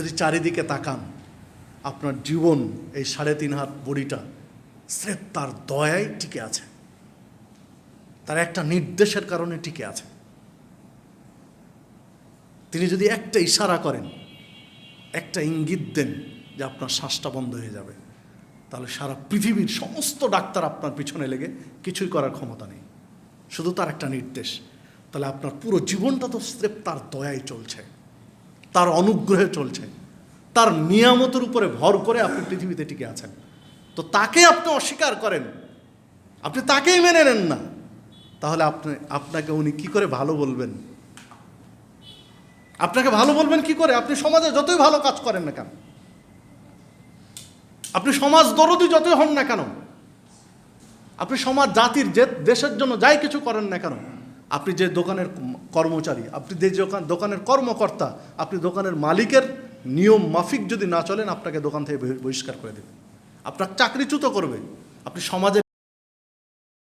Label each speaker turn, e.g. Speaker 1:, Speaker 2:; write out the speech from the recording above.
Speaker 1: যদি চারিদিকে তাকান, আপনার জীবন এই 3.5 হাত বডিটা স্রেফ তার দয়ায় টিকে আছে, তার একটা নির্দেশের কারণে টিকে আছে। তিনি যদি একটা ইশারা করেন, একটা ইঙ্গিত দেন যে আপনার শ্বাসটা বন্ধ হয়ে যাবে, তাহলে সারা পৃথিবীর সমস্ত ডাক্তার আপনার পিছনে লেগে কিছুই করার ক্ষমতা নেই, শুধু তার একটা নির্দেশ। তাহলে আপনার পুরো জীবনটা তো স্রেফ তার দয়ায় চলছে, তার অনুগ্রহে চলছে, তার নিয়ামতের উপরে ভর করে আপনি পৃথিবীতে টিকে আছেন। তো তাকে আপনি অস্বীকার করেন, আপনি তাকেই মেনে নেন না, তাহলে আপনাকে উনি কি করে ভালো বলবেন? আপনাকে ভালো বলবেন কি করে? আপনি সমাজে যতই ভালো কাজ করেন না কেন, আপনি সমাজ দরদি যতই হন না কেন, আপনি সমাজ জাতির যে দেশের জন্য যাই কিছু করেন না কেন, আপনি যে দোকানের কর্মচারী, আপনি যে দোকানের কর্মকর্তা, আপনি দোকানের মালিকের নিয়ম মাফিক যদি না চলেন, আপনাকে দোকান থেকে বহিষ্কার করে দেবে, আপনার চাকরিচ্যুত করবে। আপনি সমাজে